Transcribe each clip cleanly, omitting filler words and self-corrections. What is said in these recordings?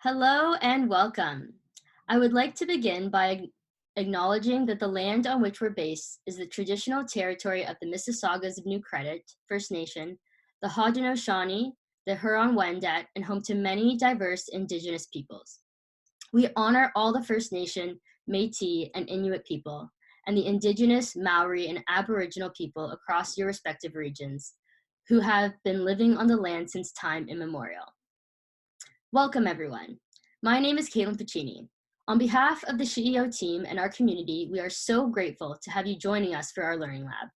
Hello and welcome. I would like to begin by acknowledging that the land on which we're based is the traditional territory of the Mississaugas of New Credit, First Nation, the Haudenosaunee, the Huron-Wendat, and home to many diverse Indigenous peoples. We honor all the First Nation, Métis, and Inuit people, and the Indigenous, Maori, and Aboriginal people across your respective regions who have been living on the land since time immemorial. Welcome, everyone. My name is Caitlin Piccini. On behalf of the SheEO team and our community, we are so grateful to have you joining us for our Learning Lab.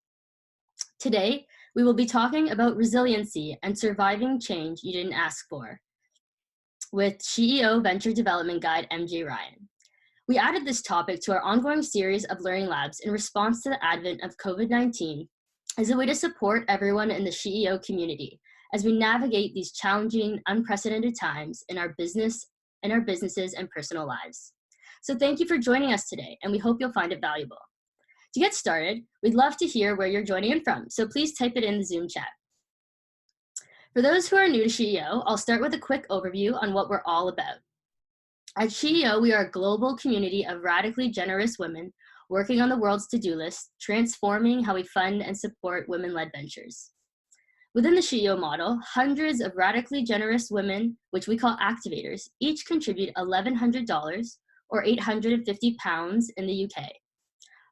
Today, we will be talking about resiliency and surviving change you didn't ask for with SheEO Venture Development Guide MJ Ryan. We added this topic to our ongoing series of Learning Labs in response to the advent of COVID-19 as a way to support everyone in the SheEO community as we navigate these challenging, unprecedented times in our businesses and personal lives. So thank you for joining us today, and we hope you'll find it valuable. To get started, we'd love to hear where you're joining in from, so please type it in the Zoom chat. For those who are new to SheEO, I'll start with a quick overview on what we're all about. At SheEO, we are a global community of radically generous women working on the world's to-do list, transforming how we fund and support women-led ventures. Within the SheEO model, hundreds of radically generous women, which we call activators, each contribute $1,100 or £850 in the UK.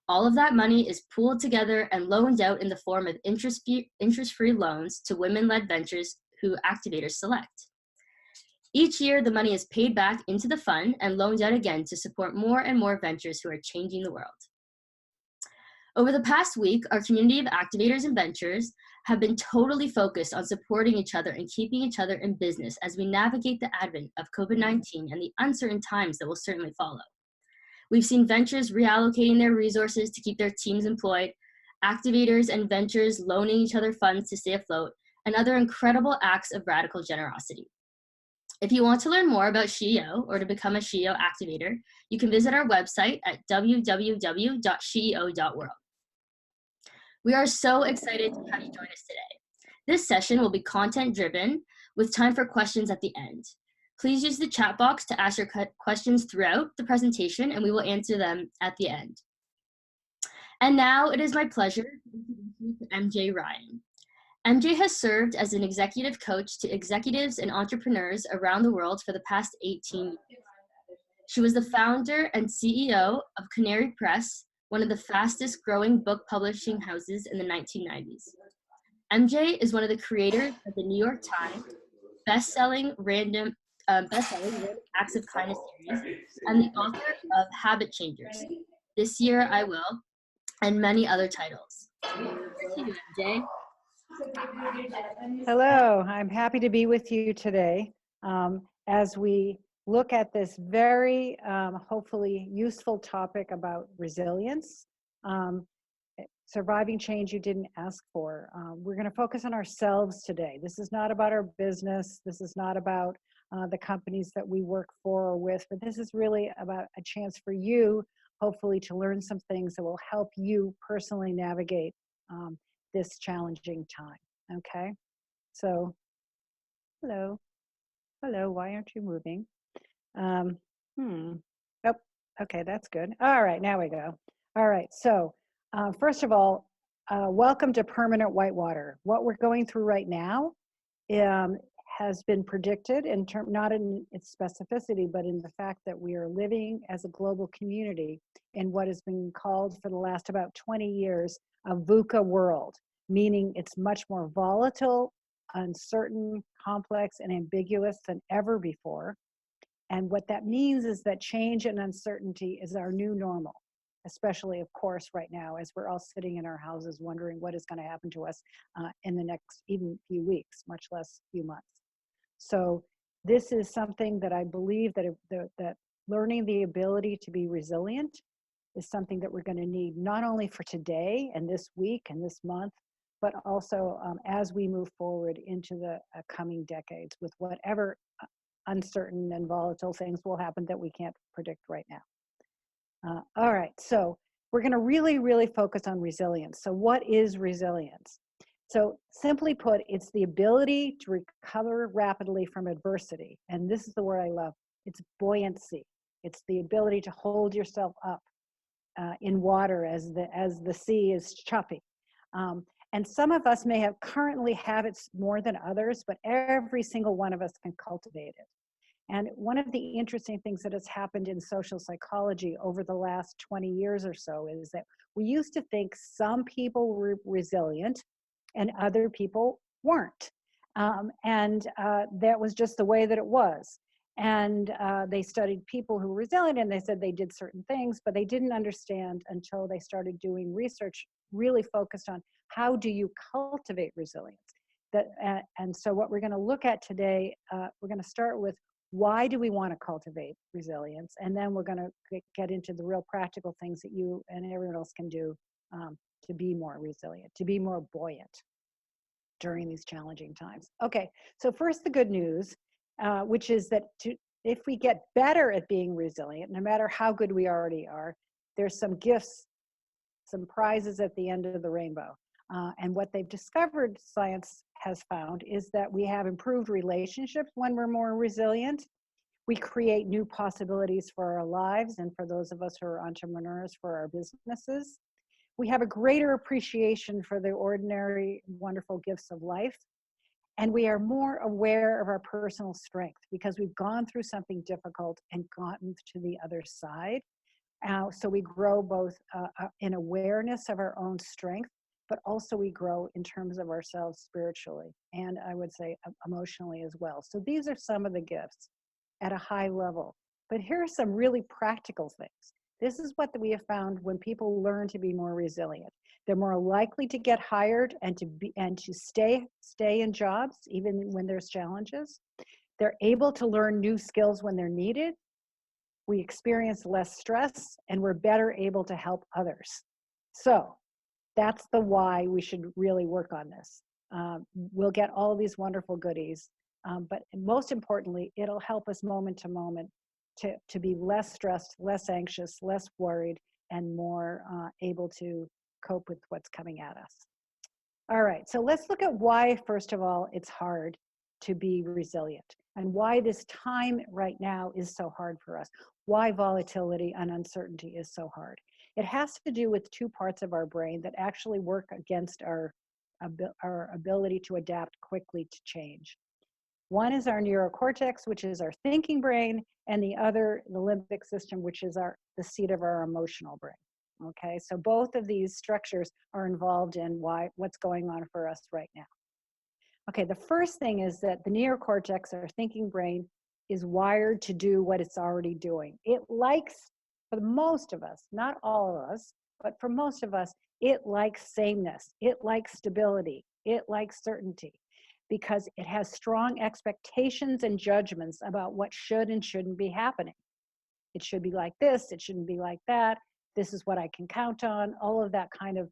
All of that money is pooled together and loaned out in the form of interest-free loans to women-led ventures who activators select. Each year, the money is paid back into the fund and loaned out again to support more and more ventures who are changing the world. Over the past week, our community of activators and ventures have been totally focused on supporting each other and keeping each other in business as we navigate the advent of COVID-19 and the uncertain times that will certainly follow. We've seen ventures reallocating their resources to keep their teams employed, activators and ventures loaning each other funds to stay afloat, and other incredible acts of radical generosity. If you want to learn more about SheEO or to become a SheEO activator, you can visit our website at www.sheeo.world. We are so excited to have you join us today. This session will be content-driven with time for questions at the end. Please use the chat box to ask your questions throughout the presentation, and we will answer them at the end. And now it is my pleasure to introduce you to MJ Ryan. MJ has served as an executive coach to executives and entrepreneurs around the world for the past 18 years. She was the founder and CEO of Canary Press, one of the fastest growing book publishing houses in the 1990s. MJ is one of the creators of the New York Times best-selling Random Acts of Kindness series and the author of Habit Changers, This Year I Will, and many other titles. Over to you, MJ. Hello, I'm happy to be with you today as we look at this very hopefully useful topic about resilience, surviving change you didn't ask for. We're going to focus on ourselves today. This is not about our business. This is not about the companies that we work for or with, but this is really about a chance for you, hopefully, to learn some things that will help you personally navigate this challenging time. Okay, so hello, why aren't you moving? Nope. Okay, that's good. All right, now we go. All right, so first of all, welcome to Permanent Whitewater. What we're going through right now has been predicted in not in its specificity, but in the fact that we are living as a global community in what has been called for the last about 20 years a VUCA world, meaning it's much more volatile, uncertain, complex, and ambiguous than ever before. And what that means is that change and uncertainty is our new normal, especially, of course, right now, as we're all sitting in our houses wondering what is going to happen to us in the next even few weeks, much less few months. So this is something that I believe that that learning the ability to be resilient is something that we're going to need not only for today and this week and this month, but also as we move forward into the coming decades with whatever uncertain and volatile things will happen that we can't predict right now. All right, so we're going to really focus on resilience. So what is resilience? So simply put, it's the ability to recover rapidly from adversity. And this is the word I love. It's buoyancy. It's the ability to hold yourself up in water as the sea is choppy. And some of us may have currently have it more than others, but every single one of us can cultivate it. And one of the interesting things that has happened in social psychology over the last 20 years or so is that we used to think some people were resilient and other people weren't. That was just the way that it was. And they studied people who were resilient and they said they did certain things, but they didn't understand until they started doing research really focused on how do you cultivate resilience. And so what we're going to look at today, we're going to start with why do we want to cultivate resilience? And then we're going to get into the real practical things that you and everyone else can do to be more resilient, to be more buoyant during these challenging times. Okay, so first the good news, which is that if we get better at being resilient, no matter how good we already are, there's some gifts, some prizes at the end of the rainbow. And what they've discovered, science has found, is that we have improved relationships when we're more resilient. We create new possibilities for our lives and for those of us who are entrepreneurs for our businesses. We have a greater appreciation for the ordinary, wonderful gifts of life. And we are more aware of our personal strength because we've gone through something difficult and gotten to the other side. So we grow both in awareness of our own strength, but also we grow in terms of ourselves spiritually and I would say emotionally as well. So these are some of the gifts at a high level. But here are some really practical things. This is what we have found when people learn to be more resilient. They're more likely to get hired and to stay in jobs even when there's challenges. They're able to learn new skills when they're needed. We experience less stress and we're better able to help others. So that's the why we should really work on this. We'll get all of these wonderful goodies, but most importantly, it'll help us moment to moment to be less stressed, less anxious, less worried, and more able to cope with what's coming at us. All right, so let's look at why, first of all, it's hard to be resilient and why this time right now is so hard for us, why volatility and uncertainty is so hard. It has to do with two parts of our brain that actually work against our ability to adapt quickly to change. One is our neocortex, which is our thinking brain, and the other, the limbic system, which is the seat of our emotional brain. Okay, so both of these structures are involved in what's going on for us right now. Okay, the first thing is that the neocortex, our thinking brain, is wired to do what it's already doing. It likes, for most of us, not all of us, but for most of us, it likes sameness. It likes stability. It likes certainty because it has strong expectations and judgments about what should and shouldn't be happening. It should be like this. It shouldn't be like that. This is what I can count on. All of that kind of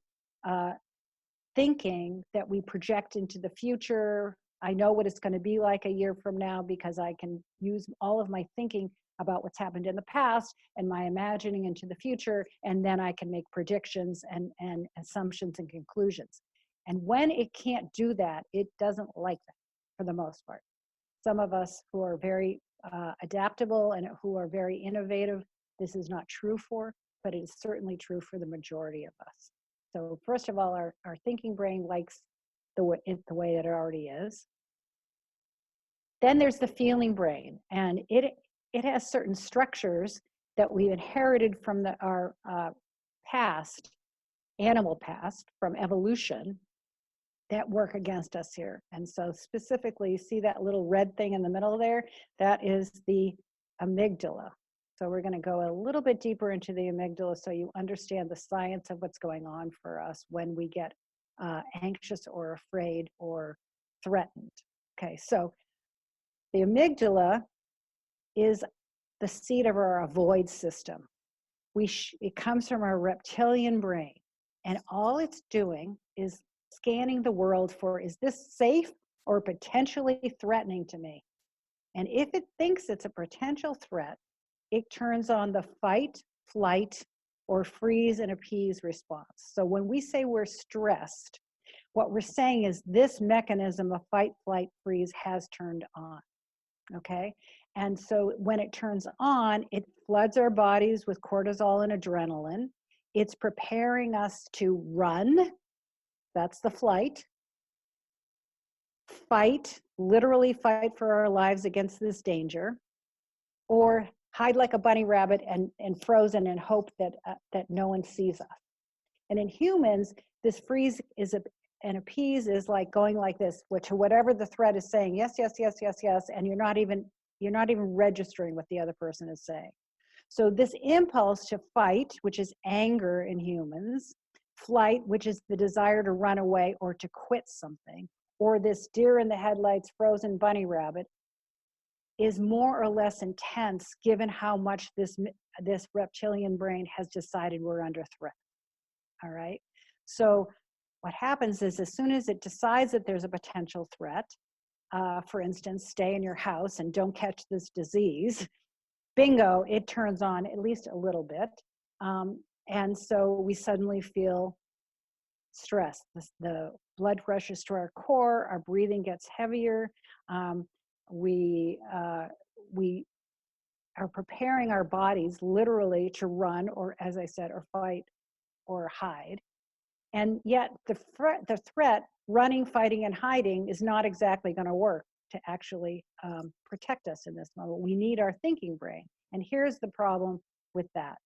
thinking that we project into the future. I know what it's going to be like a year from now because I can use all of my thinking about what's happened in the past and my imagining into the future, and then I can make predictions and assumptions and conclusions. And when it can't do that, it doesn't like that for the most part. Some of us who are very adaptable and who are very innovative, this is not true for, but it is certainly true for the majority of us. So first of all, our thinking brain likes the way that it already is. Then there's the feeling brain, and it has certain structures that we inherited from our past, animal past, from evolution, that work against us here. And so specifically, you see that little red thing in the middle there? That is the amygdala. So we're going to go a little bit deeper into the amygdala so you understand the science of what's going on for us when we get anxious or afraid or threatened. Okay, so the amygdala is the seat of our avoid system. It comes from our reptilian brain, and all it's doing is scanning the world for, is this safe or potentially threatening to me? And if it thinks it's a potential threat, it turns on the fight, flight, or freeze and appease response. So when we say we're stressed, what we're saying is this mechanism of fight, flight, freeze has turned on. Okay. And so when it turns on, it floods our bodies with cortisol and adrenaline. It's preparing us to run. That's the flight. Fight, literally fight for our lives against this danger, or hide like a bunny rabbit and frozen and hope that no one sees us. And in humans, this freeze and appease is like going like this, to whatever the threat is saying, yes, yes, yes, yes, yes, and you're not even registering what the other person is saying. So this impulse to fight, which is anger in humans, flight, which is the desire to run away or to quit something, or this deer in the headlights, frozen bunny rabbit, is more or less intense given how much this reptilian brain has decided we're under threat. All right. So what happens is as soon as it decides that there's a potential threat, for instance, stay in your house and don't catch this disease, bingo, it turns on at least a little bit. And so we suddenly feel stress. The blood rushes to our core, our breathing gets heavier. We are preparing our bodies literally to run, or as I said, or fight or hide. And yet the threat, running, fighting, and hiding is not exactly going to work to actually protect us in this moment. We need our thinking brain. And here's the problem with that.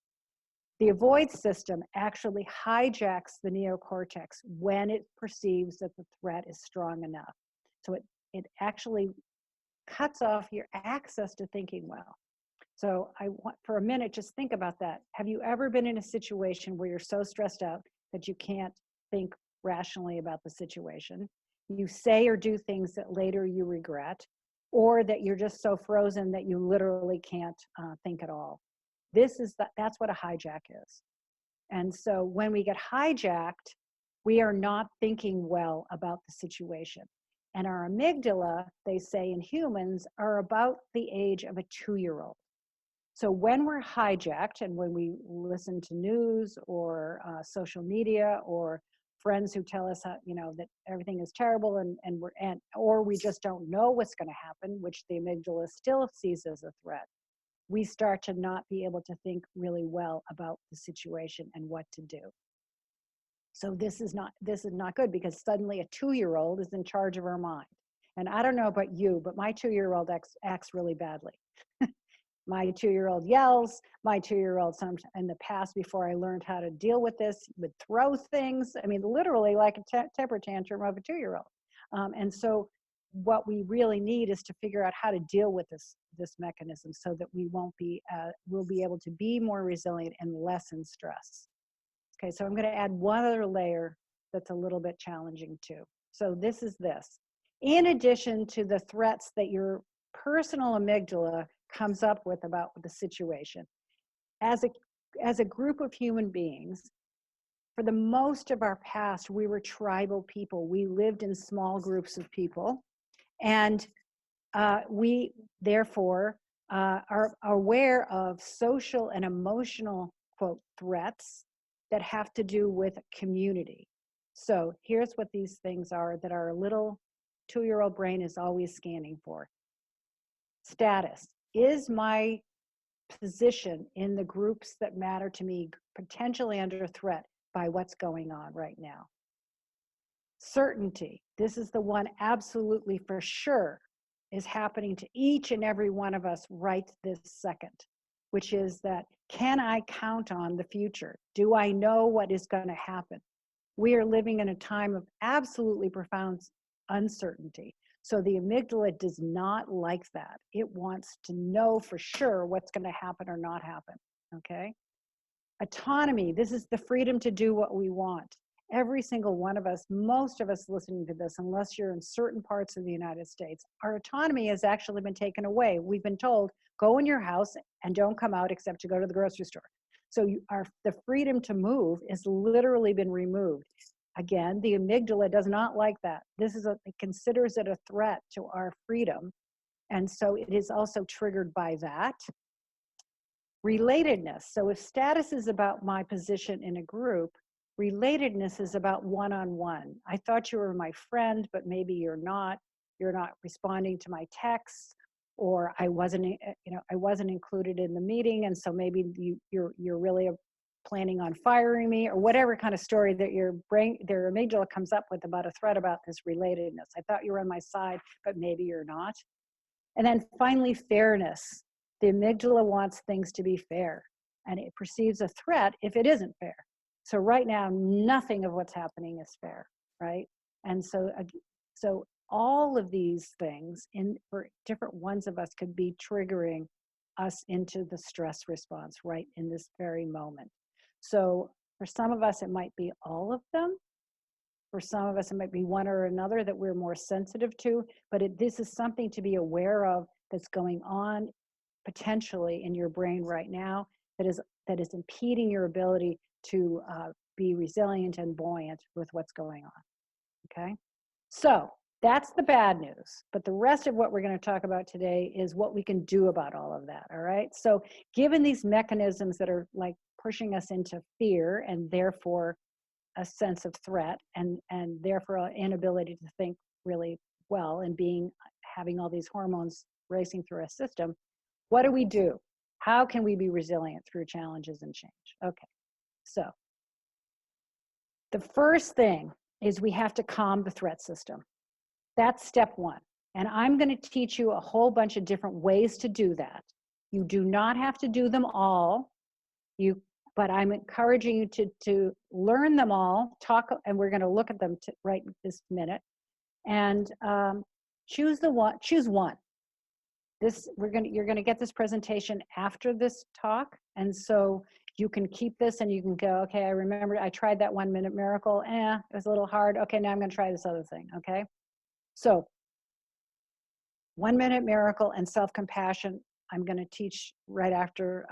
The avoid system actually hijacks the neocortex when it perceives that the threat is strong enough. So it actually cuts off your access to thinking well. So I want, for a minute, just think about that. Have you ever been in a situation where you're so stressed out that you can't think rationally about the situation? You say or do things that later you regret, or that you're just so frozen that you literally can't think at all. That's what a hijack is. And so when we get hijacked, we are not thinking well about the situation. And our amygdala, they say in humans, are about the age of a 2-year-old. So when we're hijacked and when we listen to news or social media or friends who tell us, that everything is terrible or we just don't know what's going to happen, which the amygdala still sees as a threat, we start to not be able to think really well about the situation and what to do. So this is not good, because suddenly a 2-year-old is in charge of our mind. And I don't know about you, but my 2-year-old acts really badly. My 2-year-old yells. My 2-year-old, in the past, before I learned how to deal with this, would throw things. I mean, literally like a temper tantrum of a 2-year-old. And so what we really need is to figure out how to deal with this mechanism so that we'll be able to be more resilient and lessen stress. Okay, so I'm going to add one other layer that's a little bit challenging too. So this. In addition to the threats that your personal amygdala comes up with about the situation, as a group of human beings, for the most of our past, we were tribal people. We lived in small groups of people, and we therefore are aware of social and emotional, quote, threats that have to do with community. So here's what these things are that our little 2-year-old brain is always scanning for. Status. Is my position in the groups that matter to me potentially under threat by what's going on right now? Certainty. This is the one absolutely for sure is happening to each and every one of us right this second, which is that, can I count on the future? Do I know what is going to happen? We are living in a time of absolutely profound uncertainty. So the amygdala does not like that. It wants to know for sure what's going to happen or not happen, okay? Autonomy, this is the freedom to do what we want. Every single one of us, most of us listening to this, unless you're in certain parts of the United States, our autonomy has actually been taken away. We've been told, go in your house and don't come out except to go to the grocery store. So the freedom to move has literally been removed. Again, the amygdala does not like that. It considers it a threat to our freedom. And so it is also triggered by that. Relatedness. So if status is about my position in a group, Relatedness is about one-on-one. I thought you were my friend, but maybe you're not. You're not responding to my texts, or I wasn't, I wasn't included in the meeting, and so maybe you're really planning on firing me, or whatever kind of story that your brain, their amygdala comes up with about a threat about this relatedness. I thought you were on my side, but maybe you're not. And then finally, fairness. The amygdala wants things to be fair, and it perceives a threat if it isn't fair. So right now, nothing of what's happening is fair, right? And so all of these things, for different ones of us, could be triggering us into the stress response right in this very moment. So for some of us, it might be all of them. For some of us, it might be one or another that we're more sensitive to, but this is something to be aware of that's going on potentially in your brain right now that is impeding your ability to be resilient and buoyant with what's going on. Okay, so that's the bad news. But the rest of what we're going to talk about today is what we can do about all of that. All right. So given these mechanisms that are like pushing us into fear and therefore a sense of threat and therefore an inability to think really well and having all these hormones racing through our system, what do we do? How can we be resilient through challenges and change? Okay, so the first thing is we have to calm the threat system. That's step one. And I'm going to teach you a whole bunch of different ways to do that. You do not have to do them all. But I'm encouraging you to learn them all, and we're going to look at them right this minute, and choose one. You're going to get this presentation after this talk, and so you can keep this and you can go, okay, I remember I tried that 1 minute miracle. It was a little hard. Okay, now I'm going to try this other thing. Okay, so 1 minute miracle and self-compassion I'm going to teach right after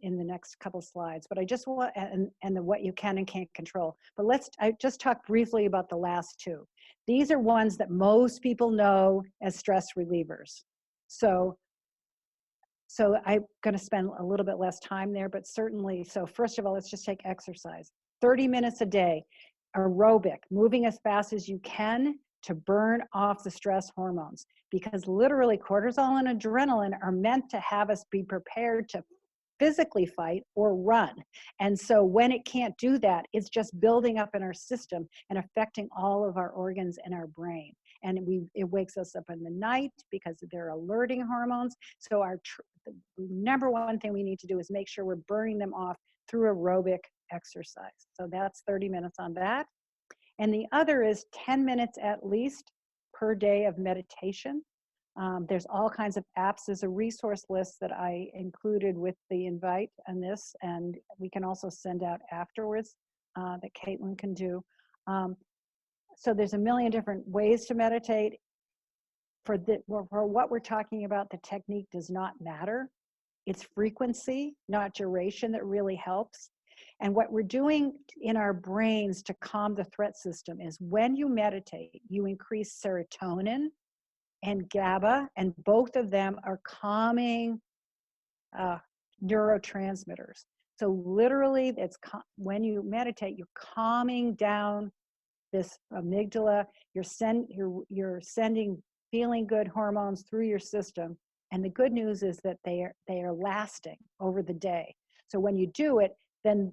in the next couple slides, but I just want, and what you can and can't control. But I just talk briefly about the last two. These are ones that most people know as stress relievers. So I'm going to spend a little bit less time there, but certainly, so first of all, let's just take exercise. 30 minutes a day, aerobic, moving as fast as you can to burn off the stress hormones, because literally cortisol and adrenaline are meant to have us be prepared to physically fight or run. And so when it can't do that, it's just building up in our system and affecting all of our organs and our brain. And it wakes us up in the night because they're alerting hormones. So the number one thing we need to do is make sure we're burning them off through aerobic exercise. So that's 30 minutes on that. And the other is 10 minutes at least per day of meditation. There's all kinds of apps. There's a resource list that I included with the invite on this, and we can also send out afterwards that Caitlin can do. So there's a million different ways to meditate. For what we're talking about, the technique does not matter. It's frequency, not duration, that really helps. And what we're doing in our brains to calm the threat system is when you meditate, you increase serotonin and GABA, and both of them are calming neurotransmitters. So literally, when you meditate, you're calming down this amygdala. You're sending feeling good hormones through your system, and the good news is that they are lasting over the day. So when you do it, then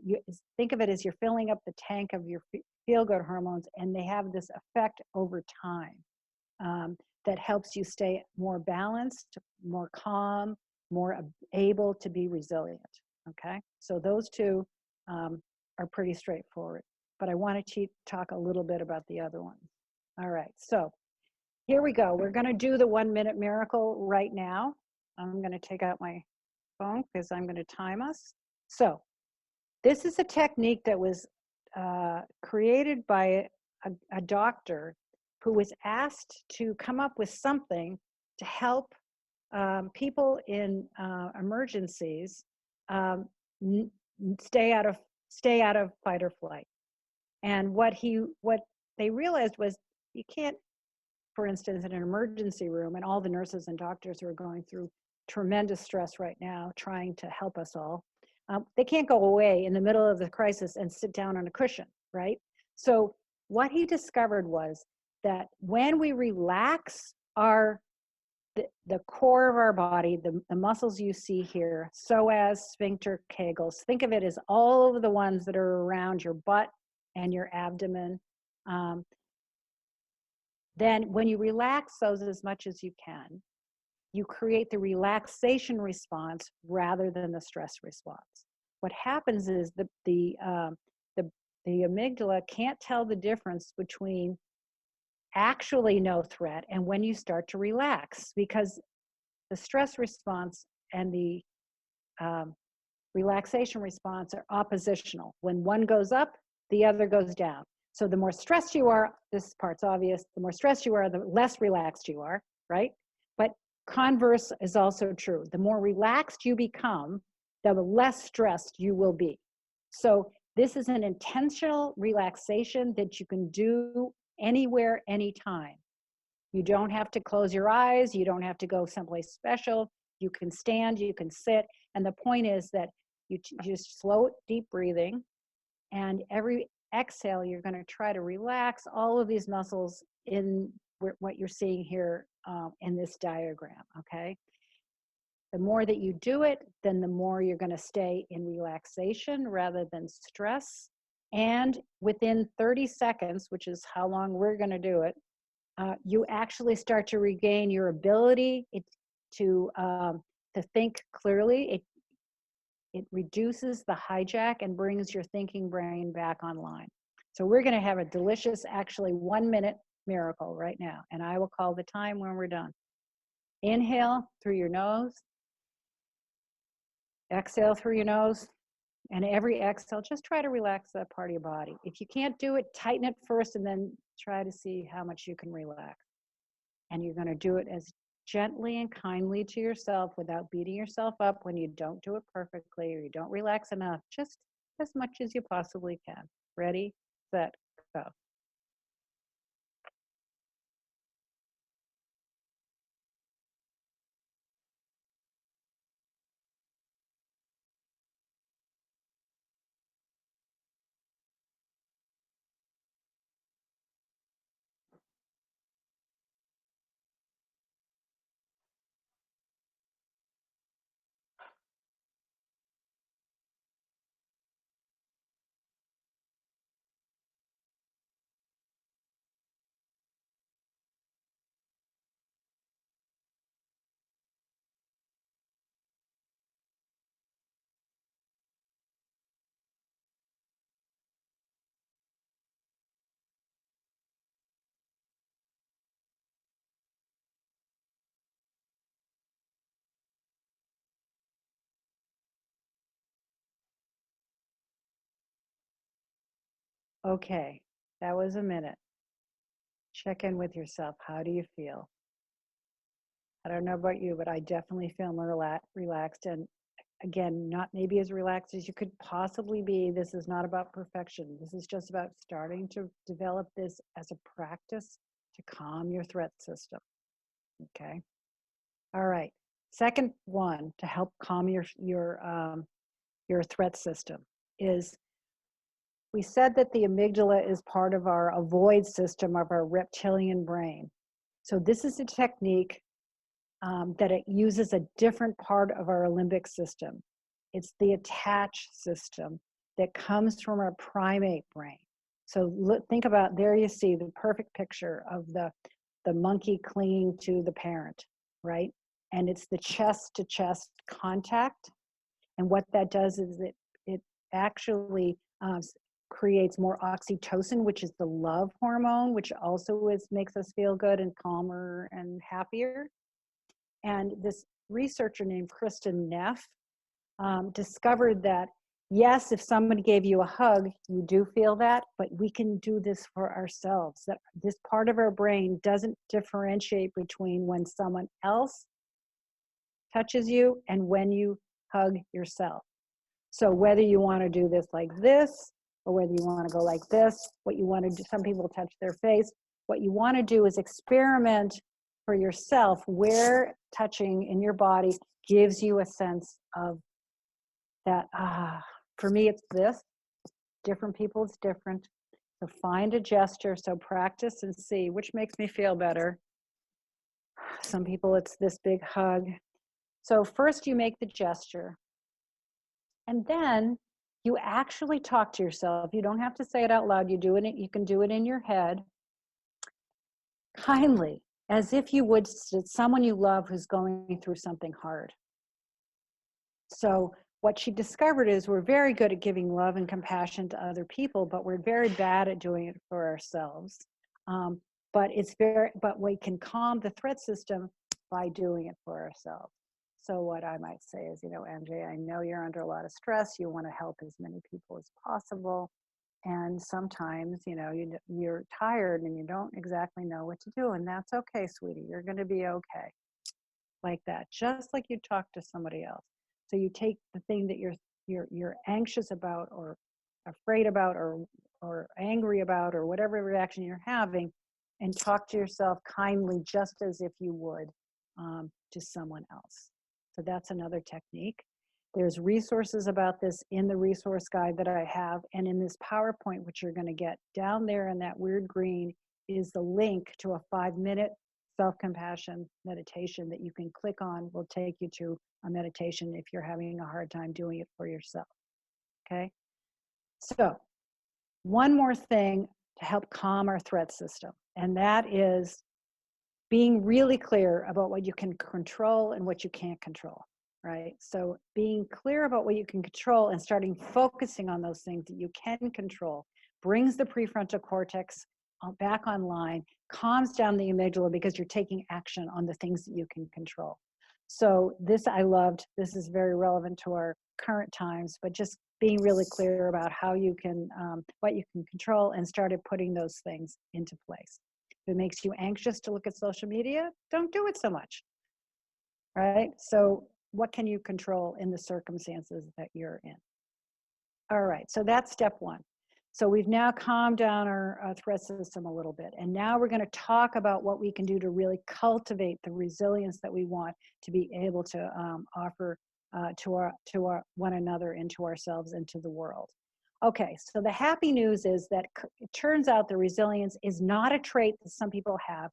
you think of it as you're filling up the tank of your feel-good hormones, and they have this effect over time that helps you stay more balanced, more calm, more able to be resilient. Okay, so those two are pretty straightforward, but I want to talk a little bit about the other ones. All right, so here we go. We're going to do the 1 minute miracle right now. I'm going to take out my phone because I'm going to time us. So this is a technique that was created by a doctor who was asked to come up with something to help people in emergencies stay out of fight or flight. And what they realized was, you can't, for instance, in an emergency room, and all the nurses and doctors who are going through tremendous stress right now trying to help us all, They can't go away in the middle of the crisis and sit down on a cushion, right? So what he discovered was that when we relax the core of our body, the muscles you see here, psoas, sphincter, kegels, think of it as all of the ones that are around your butt and your abdomen. Then when you relax those as much as you can, you create the relaxation response rather than the stress response. What happens is the amygdala can't tell the difference between actually no threat and when you start to relax, because the stress response and the relaxation response are oppositional. When one goes up, the other goes down. So the more stressed you are, this part's obvious, the more stressed you are, the less relaxed you are, right? But converse is also true. The more relaxed you become, the less stressed you will be. So this is an intentional relaxation that you can do anywhere, anytime. You don't have to close your eyes. You don't have to go someplace special. You can stand, you can sit. And the point is that you just slow, deep breathing. And every exhale, you're going to try to relax all of these muscles in what you're seeing here in this diagram, okay? The more that you do it, then the more you're going to stay in relaxation rather than stress. And within 30 seconds, which is how long we're going to do it, you actually start to regain your ability to think clearly. It reduces the hijack and brings your thinking brain back online. So we're going to have a delicious, actually 1 minute miracle right now. And I will call the time when we're done. Inhale through your nose. Exhale through your nose. And every exhale, just try to relax that part of your body. If you can't do it, tighten it first and then try to see how much you can relax. And you're going to do it as gently and kindly to yourself without beating yourself up when you don't do it perfectly or you don't relax enough, just as much as you possibly can. Ready, set, go. Okay, that was a minute. Check in with yourself. How do you feel? I don't know about you, but I definitely feel more relaxed, and again, not maybe as relaxed as you could possibly be. This is not about perfection. This is just about starting to develop this as a practice to calm your threat system. Okay. All right. Second one to help calm your threat system is, we said that the amygdala is part of our avoid system of our reptilian brain. So this is a technique that it uses a different part of our limbic system. It's the attach system that comes from our primate brain. So think about, there you see the perfect picture of the monkey clinging to the parent, right? And it's the chest to chest contact. And what that does is it actually creates more oxytocin, which is the love hormone, which also makes us feel good and calmer and happier. And this researcher named Kristen Neff discovered that, yes, if somebody gave you a hug, you do feel that, but we can do this for ourselves. That this part of our brain doesn't differentiate between when someone else touches you and when you hug yourself. So whether you want to do this like this, or whether you want to go like this, what you want to do, some people touch their face. What you want to do is experiment for yourself where touching in your body gives you a sense of that, for me, it's this. Different people, it's different. So find a gesture. So practice and see which makes me feel better. Some people, it's this big hug. So first you make the gesture, and then you actually talk to yourself. You don't have to say it out loud. You can do it in your head, kindly, as if you would someone you love who's going through something hard. So what she discovered is we're very good at giving love and compassion to other people, but we're very bad at doing it for ourselves. But we can calm the threat system by doing it for ourselves. So what I might say is, MJ, I know you're under a lot of stress. You want to help as many people as possible. And sometimes, you're tired and you don't exactly know what to do. And that's okay, sweetie. You're going to be okay. Like that, just like you talk to somebody else. So you take the thing that you're anxious about or afraid about or angry about or whatever reaction you're having, and talk to yourself kindly, just as if you would to someone else. So that's another technique. There's resources about this in the resource guide that I have, and in this PowerPoint, which you're going to get down there in that weird green, is the link to a 5-minute self-compassion meditation that you can click on. Will take you to a meditation if you're having a hard time doing it for yourself. Okay. So one more thing to help calm our threat system, and that is being really clear about what you can control and what you can't control, right? So being clear about what you can control and starting focusing on those things that you can control brings the prefrontal cortex back online, calms down the amygdala because you're taking action on the things that you can control. So this I loved. This is very relevant to our current times, but just being really clear about how you can, what you can control, and started putting those things into place. If it makes you anxious to look at social media, don't do it so much, right? So what can you control in the circumstances that you're in? All right, so that's step one. So we've now calmed down our threat system a little bit, and now we're going to talk about what we can do to really cultivate the resilience that we want to be able to offer to our one another and to ourselves and to the world. Okay, so the happy news is that it turns out the resilience is not a trait that some people have,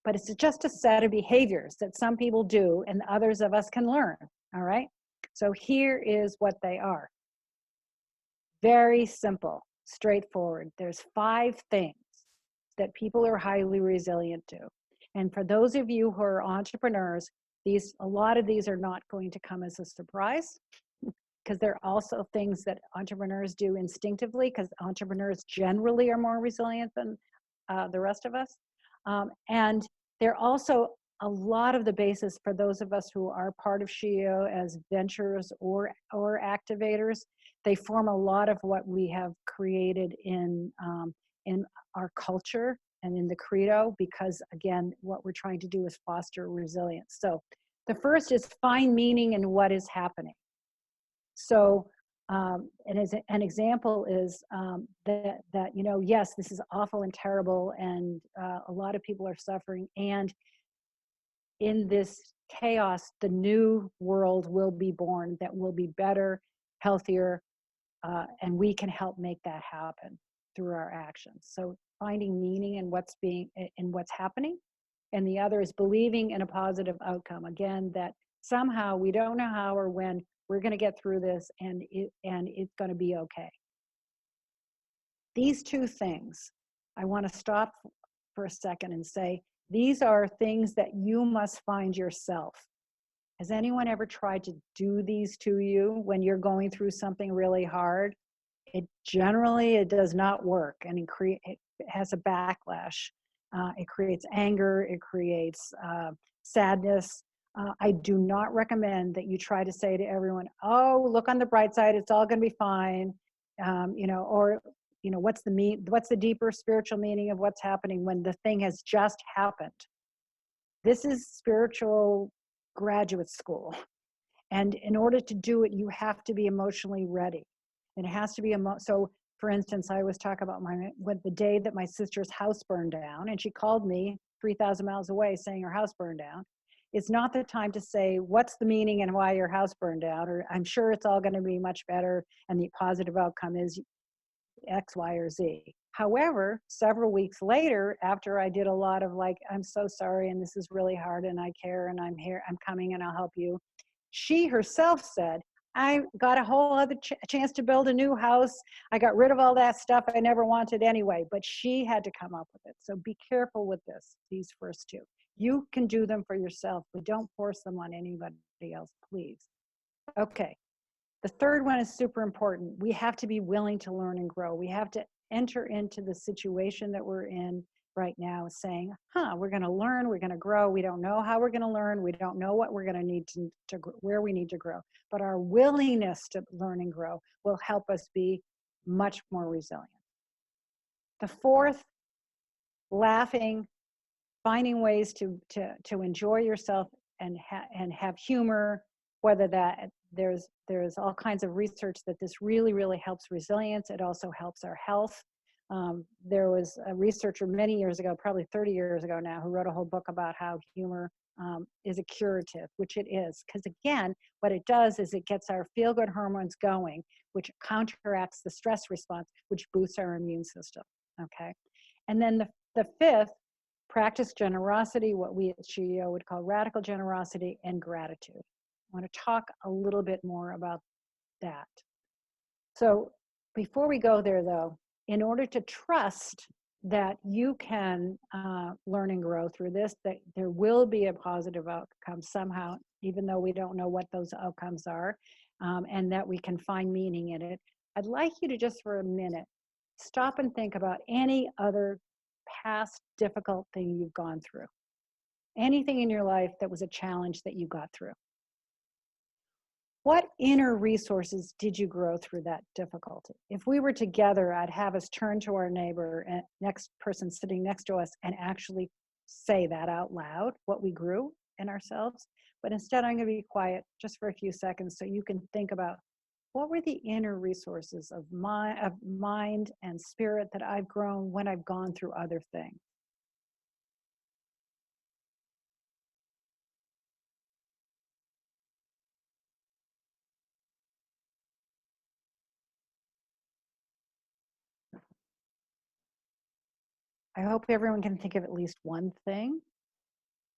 but it's just a set of behaviors that some people do and others of us can learn. All right, so here is what they are. Very simple, straightforward. There's 5 things that people are highly resilient to. And for those of you who are entrepreneurs, a lot of these are not going to come as a surprise, because they're also things that entrepreneurs do instinctively, because entrepreneurs generally are more resilient than the rest of us. And they're also a lot of the basis for those of us who are part of SheEO as ventures or activators. They form a lot of what we have created in our culture and in the credo, because again, what we're trying to do is foster resilience. So the first is find meaning in what is happening. So and as an example is that yes, this is awful and terrible, and a lot of people are suffering, and in this chaos, the new world will be born that will be better, healthier, and we can help make that happen through our actions. So finding meaning in what's happening, and the other is believing in a positive outcome. Again, that somehow, we don't know how or when, we're going to get through this, and it's going to be okay. These 2 things, I want to stop for a second and say, these are things that you must find yourself. Has anyone ever tried to do these to you when you're going through something really hard? It does not work, and it has a backlash. It creates anger, it creates sadness. I do not recommend that you try to say to everyone, oh, look on the bright side, it's all going to be fine. What's the deeper spiritual meaning of what's happening when the thing has just happened? This is spiritual graduate school. And in order to do it, you have to be emotionally ready. It has to be so. For instance, I always talk about the day that my sister's house burned down, and she called me 3,000 miles away saying her house burned down. It's not the time to say, what's the meaning and why your house burned down, or I'm sure it's all going to be much better and the positive outcome is X, Y, or Z. However, several weeks later, after I did a lot of like, I'm so sorry, and this is really hard, and I care, and I'm here, I'm coming, and I'll help you, she herself said, I got a whole other chance to build a new house. I got rid of all that stuff I never wanted anyway, but she had to come up with it. So be careful with this, these first two. You can do them for yourself, but don't force them on anybody else, please. Okay. The third one is super important. We have to be willing to learn and grow. We have to enter into the situation that we're in right now saying, we're going to learn, we're going to grow. We don't know how we're going to learn. We don't know what we're going to need to where we need to grow. But our willingness to learn and grow will help us be much more resilient. The fourth, laughing, finding ways to enjoy yourself and have humor, whether that there's all kinds of research that this really helps resilience. It also helps our health. There was a researcher many years ago, probably 30 years ago now, who wrote a whole book about how humor is a curative, which it is. Because again, what it does is it gets our feel-good hormones going, which counteracts the stress response, which boosts our immune system, okay? And then the fifth, practice generosity, what we at SheEO would call radical generosity, and gratitude. I want to talk a little bit more about that. So before we go there though, in order to trust that you can learn and grow through this, that there will be a positive outcome somehow, even though we don't know what those outcomes are, and that we can find meaning in it, I'd like you to just for a minute, stop and think about any other past difficult thing you've gone through. Anything in your life that was a challenge that you got through. What inner resources did you grow through that difficulty? If we were together, I'd have us turn to our neighbor and next person sitting next to us and actually say that out loud, what we grew in ourselves. But instead, I'm going to be quiet just for a few seconds so you can think about what were the inner resources of mind and spirit that I've grown when I've gone through other things. I hope everyone can think of at least one thing.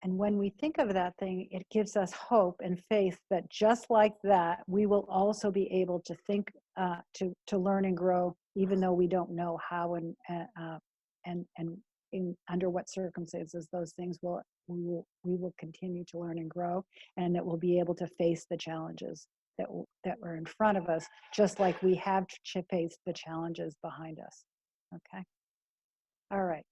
And when we think of that thing, it gives us hope and faith that just like that, we will also be able to think, to learn and grow, even though we don't know how and under what circumstances those things we will continue to learn and grow, and that we'll be able to face the challenges that were in front of us, just like we have faced the challenges behind us. Okay. All right.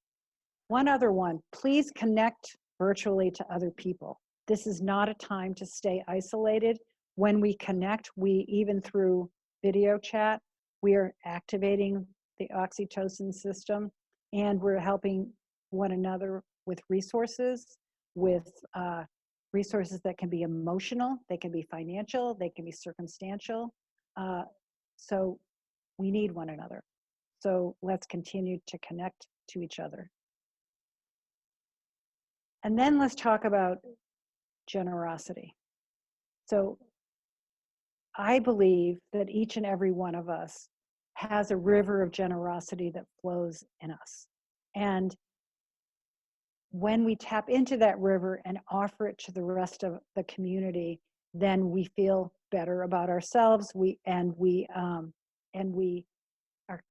One other one, please connect virtually to other people. This is not a time to stay isolated. When we connect, even through video chat, we are activating the oxytocin system, and we're helping one another with resources, resources that can be emotional, they can be financial, they can be circumstantial. So we need one another. So let's continue to connect to each other. And then let's talk about generosity. So I believe that each and every one of us has a river of generosity that flows in us. And when we tap into that river and offer it to the rest of the community, then we feel better about ourselves. We are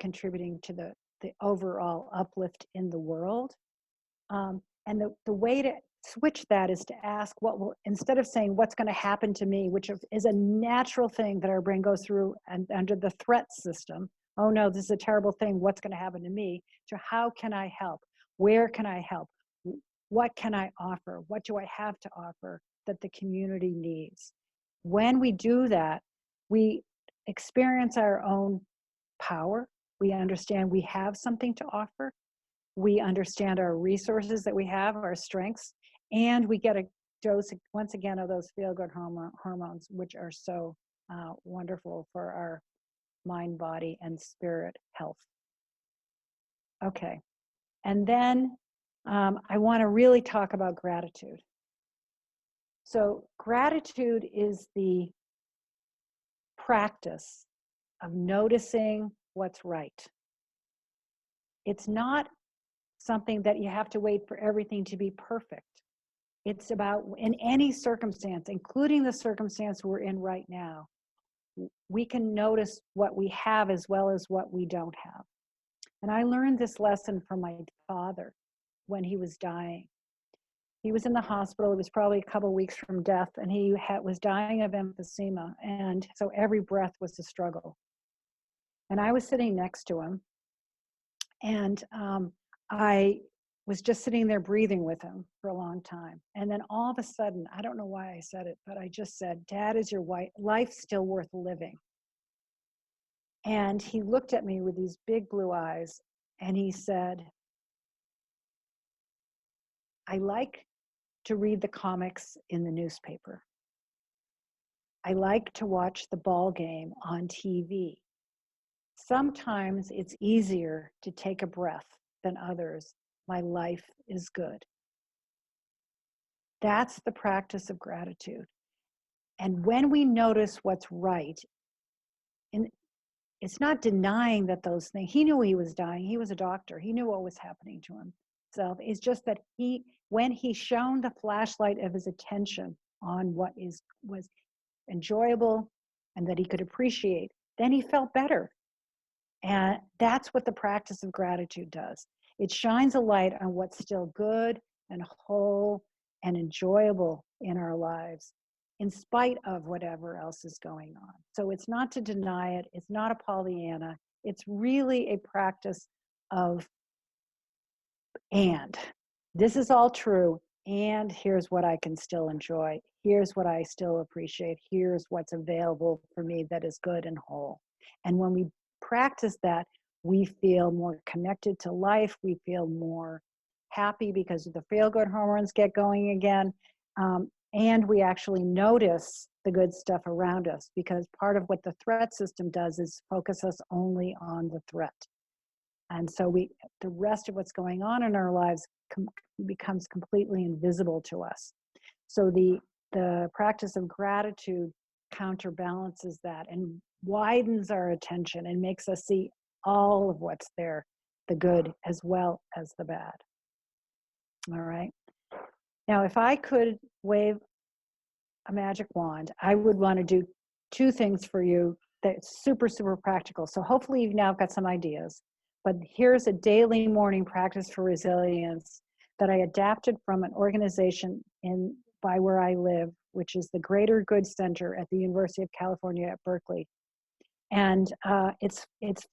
contributing to the overall uplift in the world. And the way to switch that is to ask instead of saying what's going to happen to me, which is a natural thing that our brain goes through and under the threat system. Oh no, this is a terrible thing. What's going to happen to me? To how can I help? Where can I help? What can I offer? What do I have to offer that the community needs? When we do that, we experience our own power. We understand we have something to offer. We understand our resources that we have, our strengths, and we get a dose, once again, of those feel-good hormones, which are so wonderful for our mind, body, and spirit health. Okay, and then I want to really talk about gratitude. So gratitude is the practice of noticing what's right. It's not something that you have to wait for everything to be perfect. It's about, in any circumstance, including the circumstance we're in right now, we can notice what we have as well as what we don't have. And I learned this lesson from my father when he was dying. He was in the hospital. It was probably a couple of weeks from death, and he was dying of emphysema. And so every breath was a struggle. And I was sitting next to him, and I was just sitting there breathing with him for a long time. And then all of a sudden, I don't know why I said it, but I just said, "Dad, is your life still worth living?" And he looked at me with these big blue eyes, and he said, "I like to read the comics in the newspaper. I like to watch the ball game on TV. Sometimes it's easier to take a breath than others. My life is good." That's the practice of gratitude. And when we notice what's right, and it's not denying that those things, he knew he was dying. He was a doctor. He knew what was happening to him. So it's just that when he shone the flashlight of his attention on what was enjoyable and that he could appreciate, then he felt better. And that's what the practice of gratitude does. It shines a light on what's still good and whole and enjoyable in our lives, in spite of whatever else is going on. So it's not to deny it. It's not a Pollyanna. It's really a practice of, and this is all true, and here's what I can still enjoy. Here's what I still appreciate. Here's what's available for me that is good and whole. And when we practice that, we feel more connected to life. We feel more happy because the feel-good hormones get going again. And we actually notice the good stuff around us, because part of what the threat system does is focus us only on the threat. And so the rest of what's going on in our lives becomes completely invisible to us. So the practice of gratitude counterbalances that and widens our attention and makes us see all of what's there, the good as well as the bad. All right. Now, if I could wave a magic wand, I would want to do two things for you that's super, super practical. So hopefully you've now got some ideas. But here's a daily morning practice for resilience that I adapted from an organization by where I live, which is the Greater Good Center at the University of California at Berkeley. And it's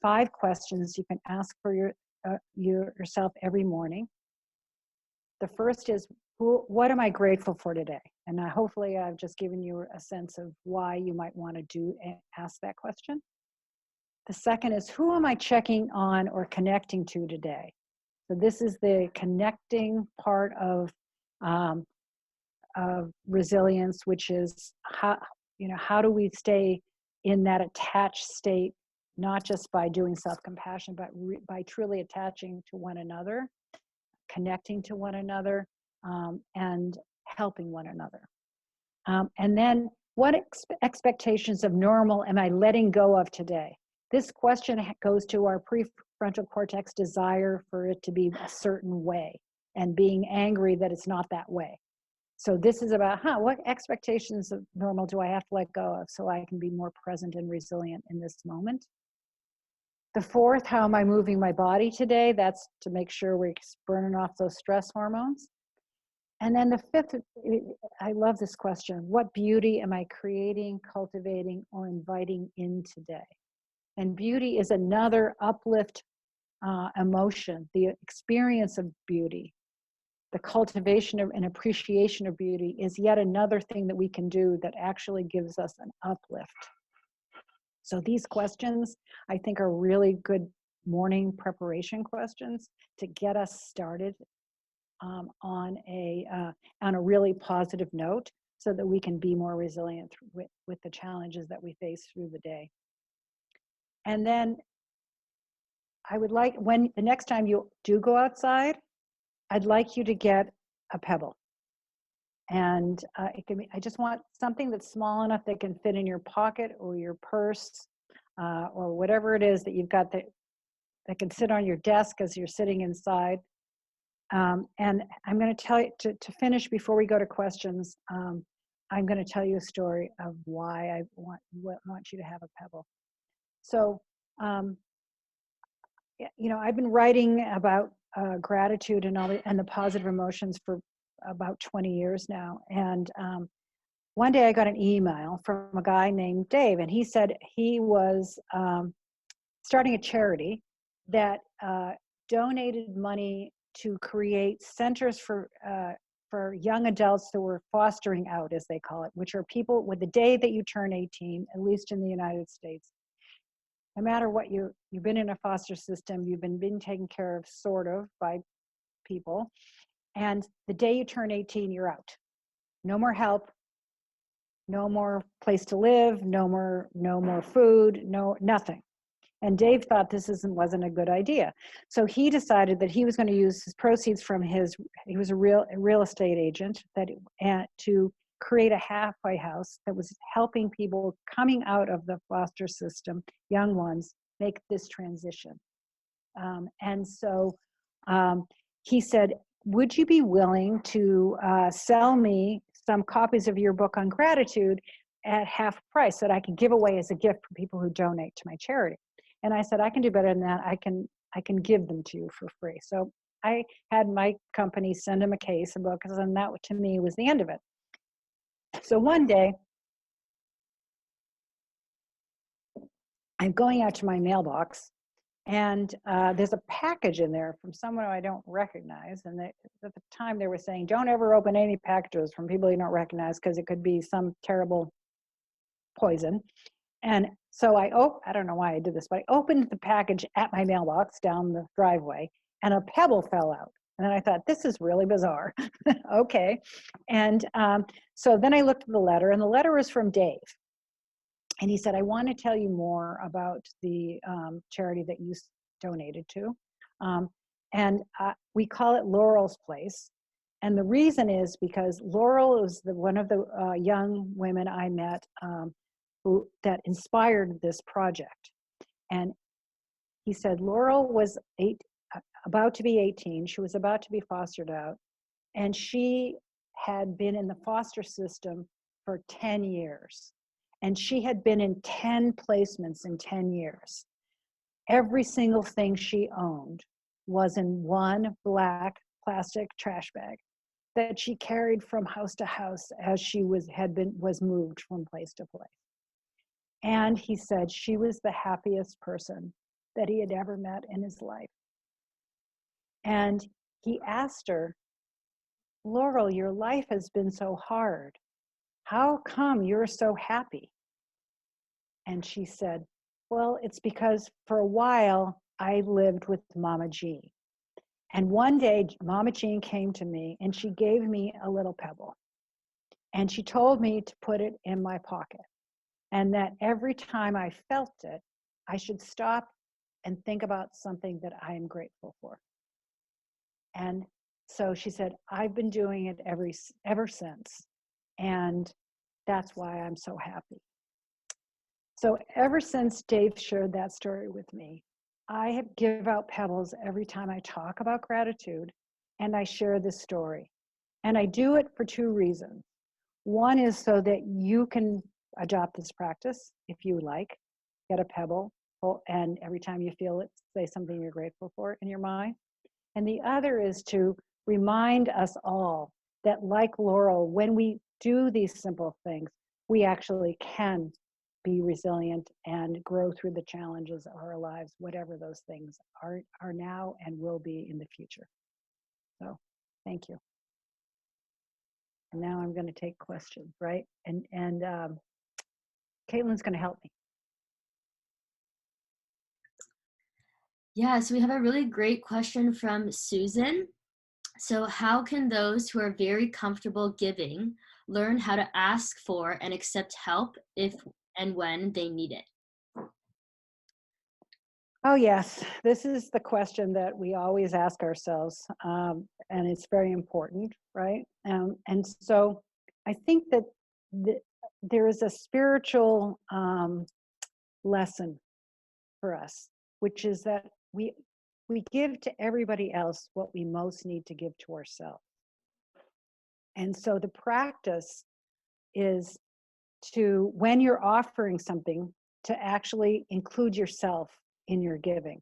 5 questions you can ask for yourself every morning. The first is, what am I grateful for today? And hopefully I've just given you a sense of why you might want to ask that question. The second is, who am I checking on or connecting to today? So this is the connecting part of resilience, which is how do we stay in that attached state, not just by doing self-compassion, but by truly attaching to one another, connecting to one another, and helping one another. And then, what expectations of normal am I letting go of today? This question goes to our prefrontal cortex desire for it to be a certain way and being angry that it's not that way. So this is about, what expectations of normal do I have to let go of so I can be more present and resilient in this moment? The fourth, how am I moving my body today? That's to make sure we're burning off those stress hormones. And then the fifth, I love this question. What beauty am I creating, cultivating, or inviting in today? And beauty is another uplift emotion, the experience of beauty. The cultivation of and appreciation of beauty is yet another thing that we can do that actually gives us an uplift. So these questions, I think, are really good morning preparation questions to get us started on a really positive note, so that we can be more resilient with the challenges that we face through the day. And then I would like, when the next time you do go outside, I'd like you to get a pebble. And it can be, I just want something that's small enough that can fit in your pocket or your purse, or whatever it is that you've got that can sit on your desk as you're sitting inside. And I'm going to tell you, to finish before we go to questions, I'm going to tell you a story of why I want you to have a pebble. So, you know, I've been writing about gratitude and the positive emotions for about 20 years now. And one day I got an email from a guy named Dave, and he said he was starting a charity that donated money to create centers for young adults that were fostering out, as they call it, which are people with the day that you turn 18, at least in the United States. No matter what you've been in a foster system, you've been taken care of sort of by people. And the day you turn 18, you're out. No more help, no more place to live, no more food, nothing. And Dave thought this wasn't a good idea. So he decided that he was going to use his proceeds from he was a real estate agent, to create a halfway house that was helping people coming out of the foster system, young ones, make this transition. And so he said, would you be willing to sell me some copies of your book on gratitude at half price that I could give away as a gift for people who donate to my charity? And I said, I can do better than that. I can give them to you for free. So I had my company send him a case of books, and that to me was the end of it. So one day, I'm going out to my mailbox, and there's a package in there from someone I don't recognize. And at the time they were saying, don't ever open any packages from people you don't recognize because it could be some terrible poison. And so I don't know why I did this, but I opened the package at my mailbox down the driveway, and a pebble fell out. And then I thought, this is really bizarre. Okay. And so then I looked at the letter, and the letter was from Dave. And he said, I want to tell you more about the charity that you donated to. And we call it Laurel's Place. And the reason is because Laurel is one of the young women I met that inspired this project. And he said Laurel was about to be 18. She was about to be fostered out. And she had been in the foster system for 10 years. And she had been in 10 placements in 10 years. Every single thing she owned was in one black plastic trash bag that she carried from house to house as she was moved from place to place. And he said she was the happiest person that he had ever met in his life. And he asked her, Laurel, your life has been so hard. How come you're so happy? And she said, well, it's because for a while I lived with Mama Jean. And one day Mama Jean came to me and she gave me a little pebble. And she told me to put it in my pocket. And that every time I felt it, I should stop and think about something that I am grateful for. And so she said, I've been doing it ever since. And that's why I'm so happy. So ever since Dave shared that story with me, I give out pebbles every time I talk about gratitude, and I share this story. And I do it for two reasons. One is so that you can adopt this practice if you like, get a pebble, and every time you feel it, say something you're grateful for in your mind. And the other is to remind us all that, like Laurel, when we do these simple things, we actually can be resilient and grow through the challenges of our lives, whatever those things are now and will be in the future. So thank you. And now I'm going to take questions, right? And Caitlin's going to help me. Yeah, so we have a really great question from Susan. So how can those who are very comfortable giving learn how to ask for and accept help if and when they need it? Oh, yes. This is the question that we always ask ourselves, and it's very important, right? And so I think that the, there is a spiritual lesson for us, which is that we give to everybody else what we most need to give to ourselves. And so the practice is to, when you're offering something, to actually include yourself in your giving.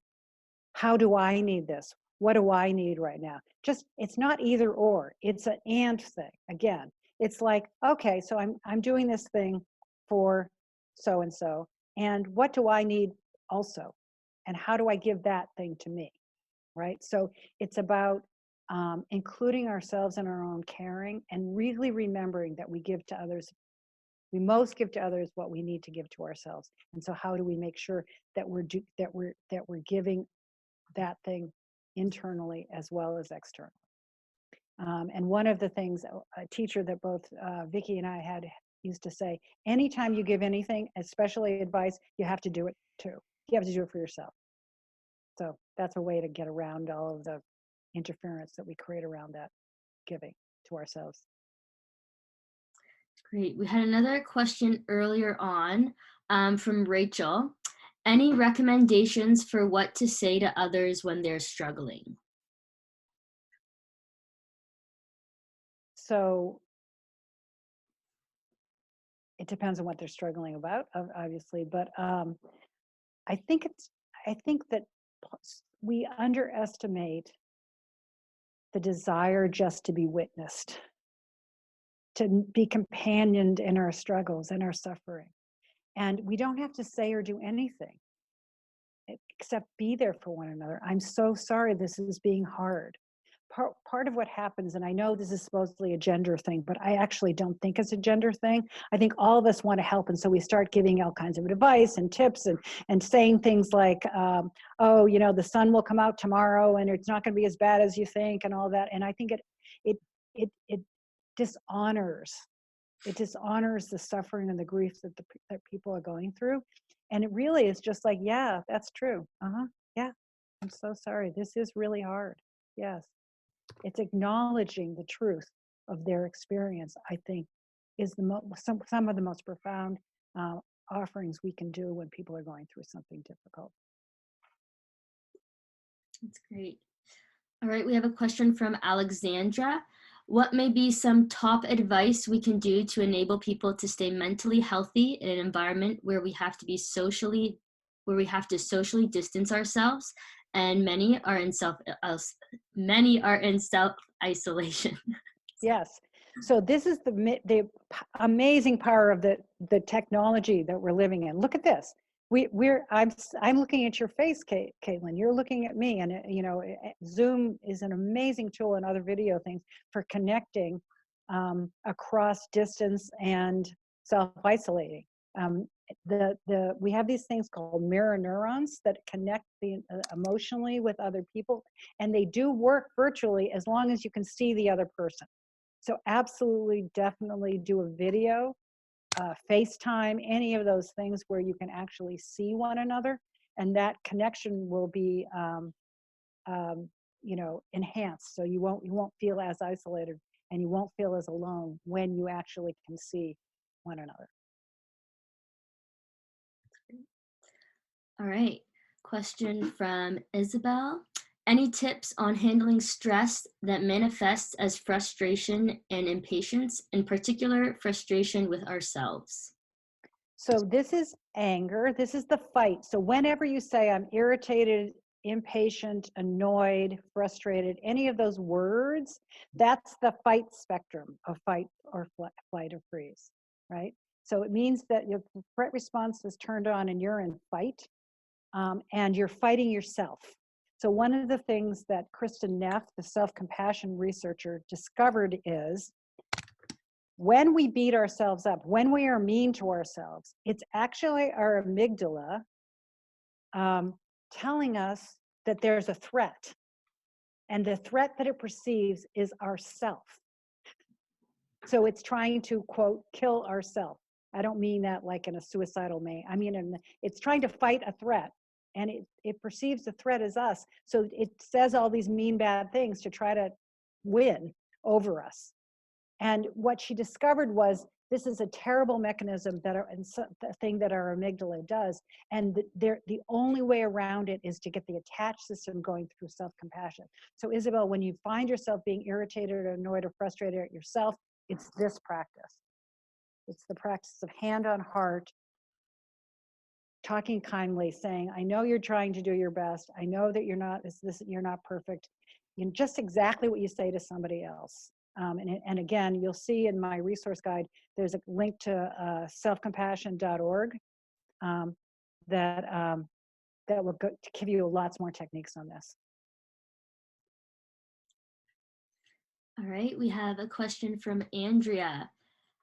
How do I need this? What do I need right now? Just, it's not either or, it's an and thing. Again, it's like, okay, so I'm doing this thing for so and so, and what do I need also? And how do I give that thing to me? Right? So it's about including ourselves in our own caring and really remembering that we give to others. We most give to others what we need to give to ourselves. And so how do we make sure that we're giving that thing internally as well as externally? And one of the things a teacher that both Vicki and I had used to say, anytime you give anything, especially advice, you have to do it too. You have to do it for yourself. So that's a way to get around all of the interference that we create around that giving to ourselves. Great. We had another question earlier on from Rachel. Any recommendations for what to say to others when they're struggling? So it depends on what they're struggling about, obviously, but I think that we underestimate the desire just to be witnessed, to be companioned in our struggles and our suffering. And we don't have to say or do anything except be there for one another. I'm so sorry this is being hard. Part of what happens, and I know this is supposedly a gender thing, but I actually don't think it's a gender thing. I think all of us want to help, and so we start giving all kinds of advice and tips and saying things like, "Oh, you know, the sun will come out tomorrow, and it's not going to be as bad as you think," and all that. And I think it dishonors the suffering and the grief that people are going through, and it really is just like, yeah, that's true. Yeah, I'm so sorry. This is really hard. Yes. It's acknowledging the truth of their experience, I think, is some of the most profound offerings we can do when people are going through something difficult. That's great. All right, we have a question from Alexandra. What may be some top advice we can do to enable people to stay mentally healthy in an environment where we have to socially distance ourselves, and many are in self isolation? Yes. So this is the amazing power of the technology that we're living in. Look at this. I'm looking at your face, Caitlin. You're looking at me, and Zoom is an amazing tool and other video things for connecting across distance and self-isolating. We have these things called mirror neurons that connect emotionally with other people, and they do work virtually as long as you can see the other person. So absolutely, definitely do a video, FaceTime, any of those things where you can actually see one another, and that connection will be, enhanced. So you won't feel as isolated, and you won't feel as alone when you actually can see one another. All right, question from Isabel. Any tips on handling stress that manifests as frustration and impatience, in particular frustration with ourselves? So this is anger. This is the fight. So whenever you say I'm irritated, impatient, annoyed, frustrated, any of those words, that's the fight spectrum of fight or flight or freeze, right? So it means that your threat response is turned on and you're in fight, and you're fighting yourself. So one of the things that Kristen Neff, the self-compassion researcher, discovered is when we beat ourselves up, when we are mean to ourselves, it's actually our amygdala telling us that there's a threat. And the threat that it perceives is ourself. So it's trying to, quote, kill ourself. I don't mean that like in a suicidal way. I mean, it's trying to fight a threat. and it perceives the threat as us. So it says all these mean, bad things to try to win over us. And what she discovered was this is a terrible mechanism the thing that our amygdala does. And the only way around it is to get the attached system going through self-compassion. So Isabel, when you find yourself being irritated or annoyed or frustrated at yourself, it's this practice. It's the practice of hand on heart, talking kindly, saying, I know you're trying to do your best. I know that you're not perfect. Just exactly what you say to somebody else. And again, you'll see in my resource guide, there's a link to selfcompassion.org that will to give you lots more techniques on this. All right, we have a question from Andrea.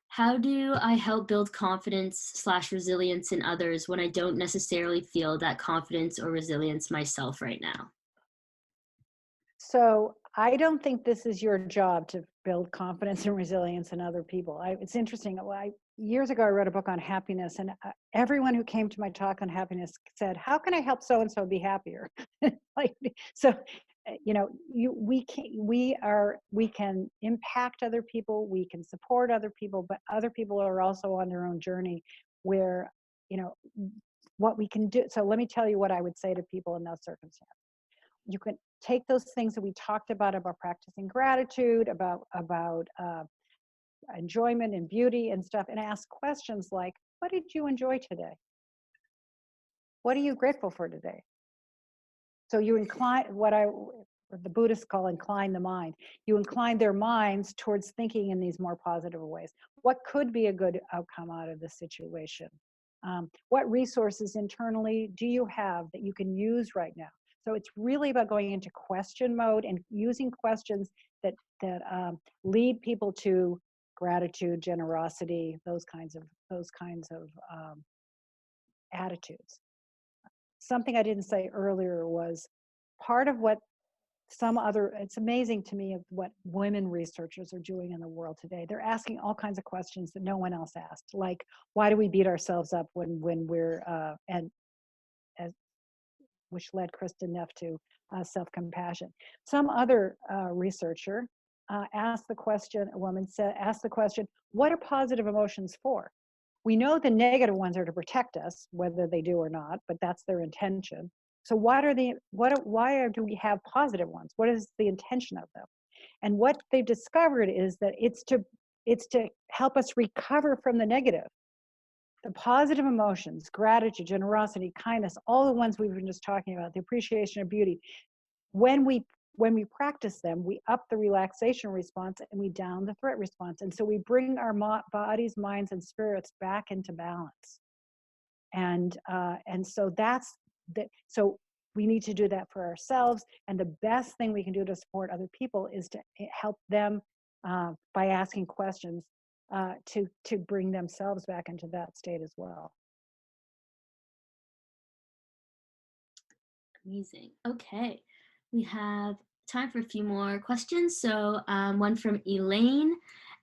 How do I help build confidence/resilience in others when I don't necessarily feel that confidence or resilience myself right now? So I don't think this is your job to build confidence and resilience in other people. It's interesting. Years ago, I wrote a book on happiness, and everyone who came to my talk on happiness said, "How can I help so and so be happier?" Like, so, we can impact other people, we can support other people, but other people are also on their own journey where, you know, what we can do. So let me tell you what I would say to people in those circumstances. You can take those things that we talked about practicing gratitude, about enjoyment and beauty and stuff, and ask questions like, what did you enjoy today? What are you grateful for today? So you incline the Buddhists call incline the mind. You incline their minds towards thinking in these more positive ways. What could be a good outcome out of this situation? What resources internally do you have that you can use right now? So it's really about going into question mode and using questions that lead people to gratitude, generosity, those kinds of attitudes. Something I didn't say earlier was part of what it's amazing to me of what women researchers are doing in the world today. They're asking all kinds of questions that no one else asked, like why do we beat ourselves up when we're which led Kristen Neff to self-compassion. Some other researcher asked the question, asked the question, what are positive emotions for? We know the negative ones are to protect us, whether they do or not, but that's their intention. So why do we have positive ones? What is the intention of them? And what they've discovered is that it's to help us recover from the negative. The positive emotions, gratitude, generosity, kindness, all the ones we've been just talking about, the appreciation of beauty. When we practice them, we up the relaxation response and we down the threat response. And so we bring our bodies, minds, and spirits back into balance. And so so we need to do that for ourselves. And the best thing we can do to support other people is to help them by asking questions to bring themselves back into that state as well. Amazing. Okay, we have time for a few more questions. So one from Elaine.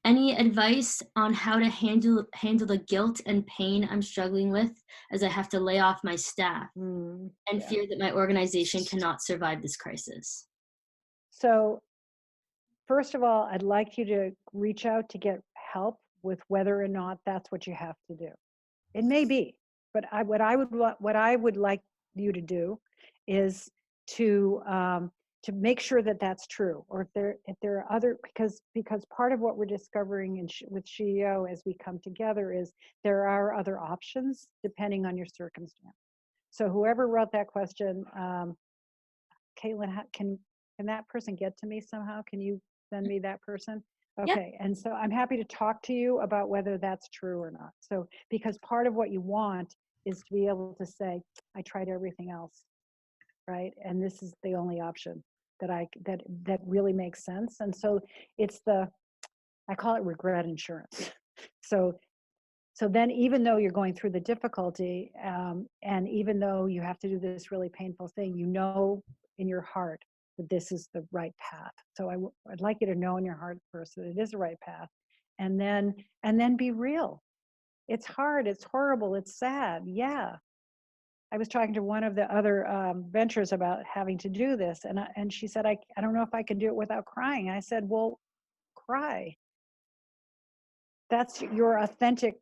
Any advice on how to handle the guilt and pain I'm struggling with as I have to lay off my staff and fear that my organization cannot survive this crisis? So first of all, I'd like you to reach out to get help with whether or not that's what you have to do. It may be, but what I would like you to do is to make sure that that's true, or if there are other, because part of what we're discovering with SheEO as we come together is there are other options depending on your circumstance. So whoever wrote that question, Caitlin, can that person get to me somehow? Can you send me that person? Okay, yep. And so I'm happy to talk to you about whether that's true or not. So because part of what you want is to be able to say, I tried everything else, right? And this is the only option that really makes sense. And so it's I call it regret insurance. So then even though you're going through the difficulty, and even though you have to do this really painful thing, you know in your heart that this is the right path. So I'd like you to know in your heart first that it is the right path, and then be real. It's hard, it's horrible, it's sad, yeah. I was talking to one of the other ventures about having to do this, and she said, I don't know if I can do it without crying. I said, well, cry. That's your authentic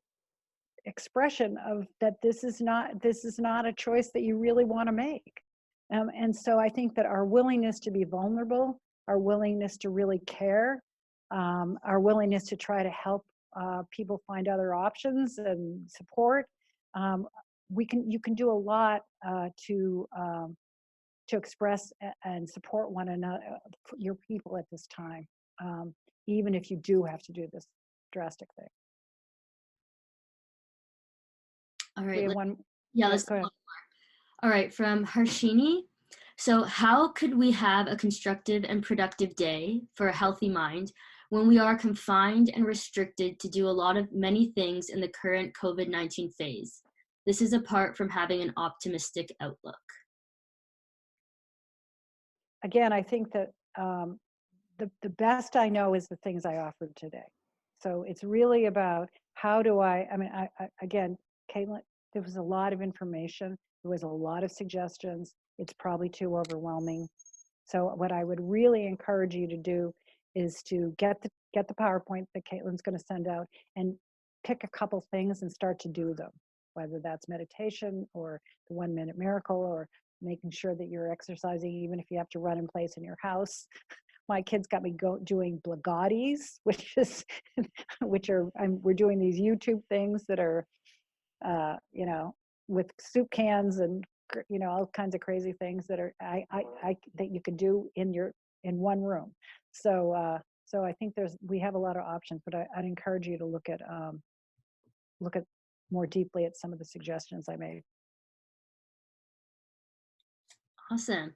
expression of that this is not a choice that you really want to make. And so I think that our willingness to be vulnerable, our willingness to really care, our willingness to try to help people find other options and support, you can do a lot to express and support one another, your people at this time, even if you do have to do this drastic thing. All We right. have one. Yeah, Yeah, let's go ahead. All right, from Harshini. So, how could we have a constructive and productive day for a healthy mind when we are confined and restricted to do a lot of many things in the current COVID-19 phase? This is apart from having an optimistic outlook. Again, I think that the best I know is the things I offered today. So it's really about how do I mean, again, Caitlin, there was a lot of information. There was a lot of suggestions. It's probably too overwhelming. So what I would really encourage you to do is to get the PowerPoint that Caitlin's going to send out and pick a couple things and start to do them, whether that's meditation or the 1 minute miracle or making sure that you're exercising, even if you have to run in place in your house. My kids got me doing Blagottis, we're doing these YouTube things that are, with soup cans and all kinds of crazy things that are that you can do in one room. So I think we have a lot of options, but I'd encourage you to look at more deeply at some of the suggestions I made. Awesome.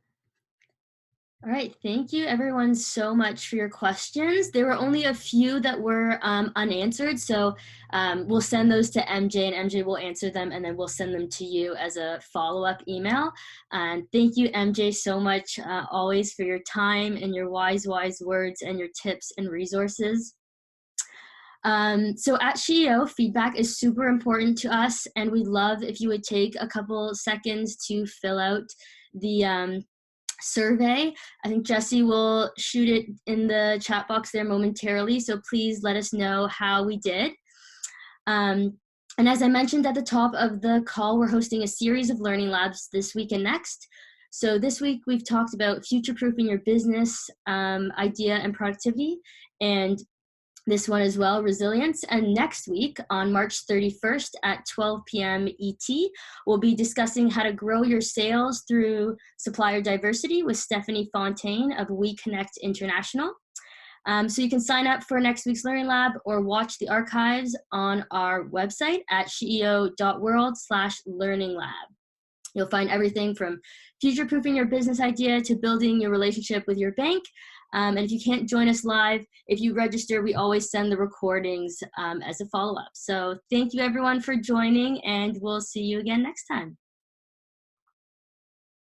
All right, thank you everyone so much for your questions. There were only a few that were unanswered, so we'll send those to MJ and MJ will answer them and then we'll send them to you as a follow-up email. And thank you MJ so much always for your time and your wise words and your tips and resources. So at SheEO, feedback is super important to us and we'd love if you would take a couple seconds to fill out the survey. I think Jesse will shoot it in the chat box there momentarily, so please let us know how we did. And as I mentioned at the top of the call, we're hosting a series of learning labs this week and next. So this week we've talked about future-proofing your business idea and productivity, and this one as well, resilience. And next week on March 31st at 12 p.m. ET, we'll be discussing how to grow your sales through supplier diversity with Stephanie Fontaine of We Connect International. So you can sign up for next week's Learning Lab or watch the archives on our website at sheeo.world/learning lab. You'll find everything from future-proofing your business idea to building your relationship with your bank. And if you can't join us live, if you register, we always send the recordings as a follow-up. So thank you everyone for joining and we'll see you again next time.